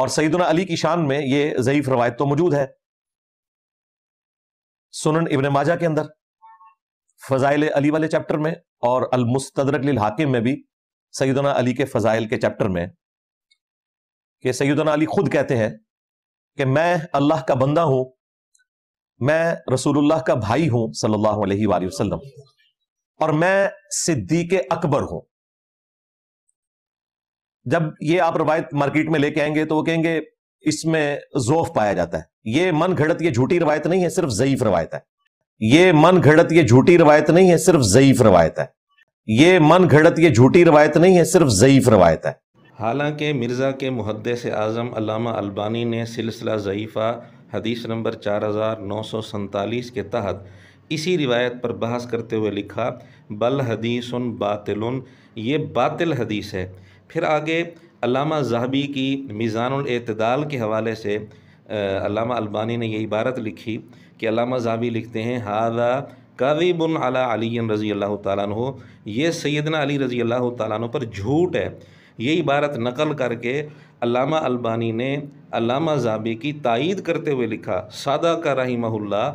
और सैयदना अली की शान में ये ज़ईफ रवायत तो मौजूद है। सुनन इब्न माजा के अंदर फजाइल अली वाले चैप्टर में और अल मुस्तदरक लिल हाकिम में भी सैयदना अली के फजाइल के चैप्टर में कि सैयदना अली खुद कहते हैं कि मैं अल्लाह का बंदा हूं, मैं रसूलुल्लाह का भाई हूं सल्लल्लाहु अलैहि वसल्लम, और मैं सिद्दीक अकबर हूं। जब ये आप रवायत मार्केट में लेके आएंगे तो वो कहेंगे इसमें ज़ोफ पाया जाता है। ये मन घड़त, ये झूठी रवायत नहीं है, सिर्फ ज़ईफ रवायत है। ये मन घड़त, ये झूठी रवायत नहीं है, सिर्फ ज़ईफ रवायत है। ये मन घड़त, ये झूठी रवायत नहीं है, सिर्फ ज़ईफ रवायत है। हालांकि मिर्ज़ा के मुहद्दिस आज़म अल्लामा अलबानी ने सिलसिला ज़ईफ़ा हदीस नंबर 4947 के तहत इसी रिवायत पर बहस करते हुए लिखा, बल हदीसुन बातिलुन, ये बातिल हदीस है। फिर आगे अल्लामा ज़हबी की मीज़ानुल एतदाल के हवाले से अल्लामा अलबानी ने ये इबारत लिखी कि अल्लामा ज़हबी लिखते हैं, हादा काज़िबुन अला अली रज़ी अल्लाह तआला अन्हु, ये सैयदना अली रज़ी अल्लाह तआला अन्हु पर झूठ है। ये इबारत नकल करके अल्लामा अलबानी ने अल्लामा ज़हबी की तायीद करते हुए लिखा, सादा का रहिमहुल्लाह,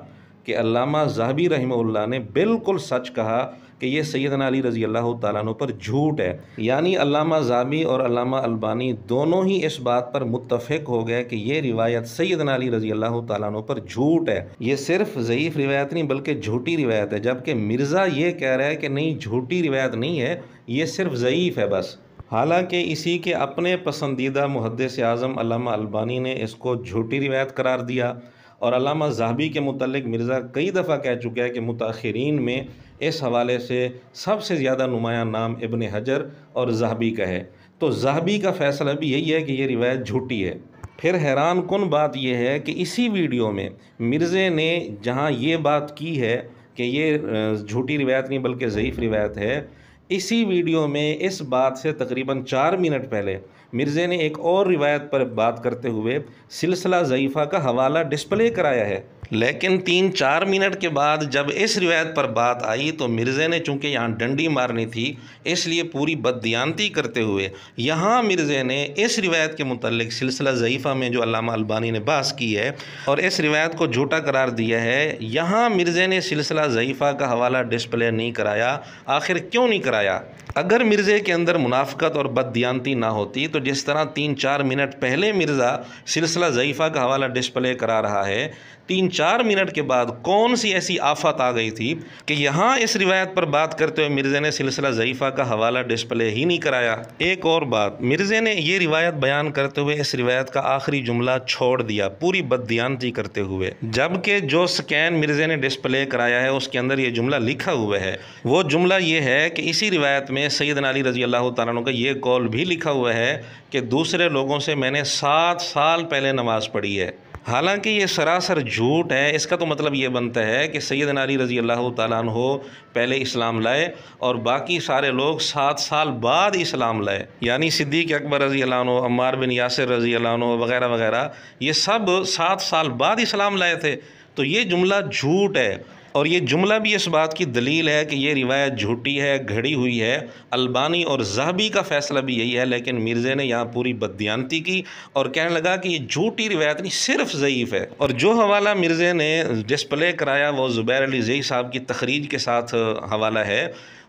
कि अल्लामा ज़हबी रहिमहुल्लाह ने बिल्कुल सच कहा कि ये सैयदना अली रज़ी अल्लाह तआला अन्हु पर झूठ है। यानी अल्लामा ज़हबी और अल्लामा अलबानी दोनों ही इस बात पर मुत्तफ़िक़ हो गए कि ये रिवायत सैयदना अली रज़ी अल्लाह तआला अन्हु पर झूठ है। ये सिर्फ ज़ईफ़ रिवायत नहीं बल्कि झूठी रिवायत है, जबकि मिर्ज़ा ये कह रहा है कि नहीं, झूठी रिवायत नहीं है, ये सिर्फ ज़ईफ़ है बस। हालांकि इसी के अपने पसंदीदा मुहद्दिस आज़म अल्लामा अलबानी ने इसको झूठी रिवायत करार दिया। और अल्लामा ज़हबी के मुतल्लिक़ मिर्ज़ा कई दफ़ा कह चुका है कि मुताख़िरीन में इस हवाले से सबसे ज़्यादा नुमायाँ नाम इब्न हजर और ज़हबी का है। तो ज़हबी का फ़ैसला भी यही है कि ये रिवायत झूठी है। फिर हैरान कुन बात यह है कि इसी वीडियो में मिर्ज़े ने जहाँ ये बात की है कि ये झूठी रिवायत नहीं बल्कि ज़ईफ़ रिवायत है, इसी वीडियो में इस बात से तकरीबन 4 मिनट पहले मिर्ज़े ने एक और रिवायत पर बात करते हुए सिलसिला ज़ईफ़ा का हवाला डिस्प्ले कराया है। लेकिन 3-4 मिनट के बाद जब इस रिवायत पर बात आई तो मिर्ज़े ने चूँकि यहाँ डंडी मारनी थी, इसलिए पूरी बददियानती करते हुए यहाँ मिर्ज़े ने इस रिवायत के मुतल्लिक़ सिलसिला ज़ईफ़ा में जो अल्लामा अलबानी ने बहस की है और इस रिवायत को झूठा करार दिया है, यहाँ मिर्ज़े ने सिलसिला ज़ईफ़ा का हवाला डिस्प्ले नहीं कराया। आखिर क्यों नहीं कराया? अगर मिर्ज़े के अंदर मुनाफ़िक़त और बददियानती ना होती तो जिस तरह 3-4 मिनट पहले मिर्ज़ा सिलसिला ज़ईफ़ा का हवाला डिस्प्ले करा रहा है, 3-4 मिनट के बाद कौन सी ऐसी आफत आ गई थी कि यहाँ इस रिवायत पर बात करते हुए मिर्ज़े ने सिलसिला ज़ईफ़ा का हवाला डिस्प्ले ही नहीं कराया। एक और बात, मिर्ज़े ने ये रिवायत बयान करते हुए इस रिवायत का आखिरी जुमला छोड़ दिया पूरी बददियानती करते हुए, जबकि जो स्कैन मिर्ज़े ने डिस्प्ले कराया है उसके अंदर ये जुमला लिखा हुआ है। वो जुमला ये है कि इसी रिवायत में सैयदना अली रज़ी अल्लाह तआला अन्हु का ये कौल भी लिखा हुआ है कि दूसरे लोगों से मैंने 7 साल पहले नमाज़ पढ़ी है। हालांकि ये सरासर झूठ है। इसका तो मतलब ये बनता है कि सैयदना अली रज़ी अल्लाह तआला अन्हु पहले इस्लाम लाए और बाकी सारे लोग 7 साल बाद इस्लाम लाए, यानी सिद्दीक़ अकबर रज़ी अल्लाह अन्हु, अम्मार बिन यासिर रज़ी अल्लाह अन्हु वगैरह वगैरह, ये सब 7 साल बाद इस्लाम लाए थे। तो ये जुमला झूठ है और ये जुमला भी इस बात की दलील है कि ये रिवायत झूठी है, घड़ी हुई है। अलबानी और ज़हबी का फ़ैसला भी यही है, लेकिन मिर्ज़े ने यहाँ पूरी बददियानती की और कहने लगा कि ये झूठी रिवायत नहीं, सिर्फ ज़ईफ़ है। और जो हवाला मिर्ज़े ने डिस्प्ले कराया वो ज़ुबैर अली ज़ई साहब की तखरीज के साथ हवाला है,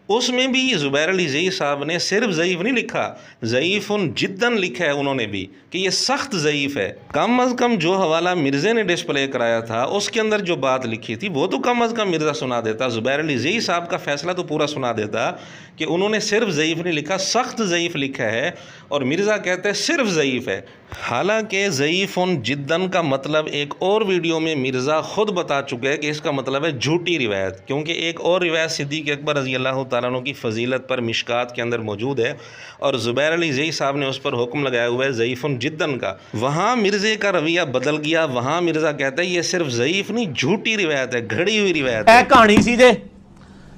उसमें भी ज़ुबैर अली ज़ई साहब ने सिर्फ ज़ईफ़ नहीं लिखा, ज़ईफ़ुन जिद्दन लिखा है उन्होंने भी कि ये सख्त ज़ईफ़ है। कम अज़ कम जो हवाला मिर्ज़े ने डिस्प्ले कराया था उसके अंदर जो बात लिखी थी वो तो कम अज़ कम मिर्ज़ा सुना देता, ज़ुबैर अली ज़ई साहब का फ़ैसला तो पूरा सुना देता कि उन्होंने सिर्फ ज़ईफ़ नहीं लिखा, सख्त ज़ईफ़ लिखा है, और मिर्ज़ा कहते हैं सिर्फ ज़ईफ़ है। हालांकि ज़ईफ़ुन जिद्दन का मतलब एक और वीडियो में मिर्ज़ा ख़ुद बता चुके हैं कि इसका मतलब है झूठी रिवायत, क्योंकि एक और रिवायत सिद्दीक़ अकबर रज़ी अल्लाह तआला अन्हु की फ़जीलत पर मिशकात के अंदर मौजूद है और ज़ुबैर अली ज़ई साहब ने उस पर हुक्म लगाया हुआ है ज़ईफ़ुन जिद्दन का। वहाँ मिर्ज़े का रवैया बदल गया, वहाँ मिर्ज़ा कहता है ये सिर्फ ज़ईफ़ नहीं, झूठी रिवायत है, घड़ी हुई रिवायत है। कहानी सीधे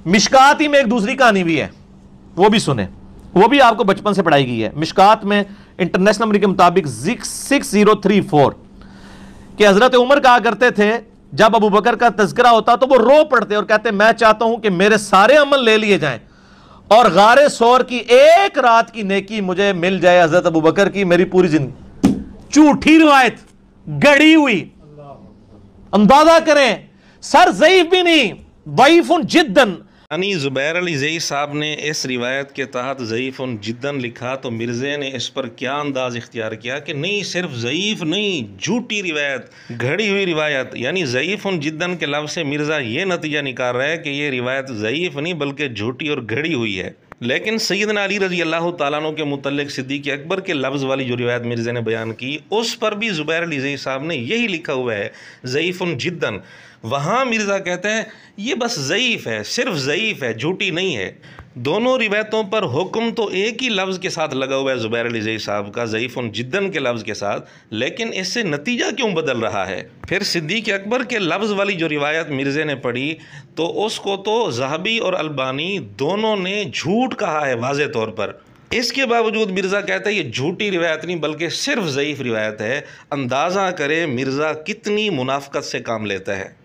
मिशकात ही में एक दूसरी कहानी भी है, वो भी सुने, वो भी आपको बचपन से पढ़ाई गई है। मिशकात में इंटरनेशनल नंबर के मुताबिक 6034 कि हजरत उमर कहा करते थे जब अबू बकर का तज़किरा होता तो वो रो पड़ते और कहते मैं चाहता हूं कि मेरे सारे अमल ले लिए जाएं और गारे सौर की एक रात की नेकी मुझे मिल जाए हजरत अबू बकर की, मेरी पूरी जिंदगी। झूठी रिवायत, गढ़ी हुई। अंदाजा करें, सर ज़ईफ भी नहीं, ज़ईफ़ुन जिद्दन। यानी ज़ुबैर अली ज़ई साहब ने इस रिवायत के तहत ज़ईफ़ुन जिद्दन लिखा तो मिर्ज़े ने इस पर क्या अंदाज़ इख्तियार किया कि नहीं, सिर्फ ज़ईफ़ नहीं, झूठी रिवायत, घड़ी हुई रिवायत। यानी ज़ईफ़ुन जिद्दन के लफ्ज़ से मिर्ज़ा ये नतीजा निकाल रहा है कि ये रिवायत ज़ईफ़ नहीं बल्कि झूठी और घड़ी हुई है। लेकिन सैयदना अली रज़ी अल्लाह तआला अन्हु के मुतल्लिक़ सिद्दीक़ अकबर के लफ्ज़ वाली जो रिवायत मिर्ज़े ने बयान की, उस पर भी ज़ुबैर अली ज़ई साहब ने यही लिखा हुआ है, ज़ईफ़ुन जिद्दन। वहाँ मिर्ज़ा कहते हैं ये बस ज़ईफ़ है, सिर्फ ज़ईफ़ है, झूठी नहीं है। दोनों रिवायतों पर हुक्म तो एक ही लफ्ज़ के साथ लगा हुआ है ज़ुबैर अली ज़ई साहब का, ज़ईफ़ुन जिद्दन के लफ्ज़ के साथ, लेकिन इससे नतीजा क्यों बदल रहा है? फिर सिद्दीक़ अकबर के लफ्ज़ वाली जो रिवायत मिर्ज़े ने पढ़ी तो उसको तो ज़हबी और अलबानी दोनों ने झूठ कहा है वाज़े तौर पर। इसके बावजूद मिर्ज़ा कहता है ये झूठी रिवायत नहीं बल्कि सिर्फ ज़ईफ़ रिवायत है। अंदाज़ा करें मिर्ज़ा कितनी मुनाफ़क़त से काम लेता है।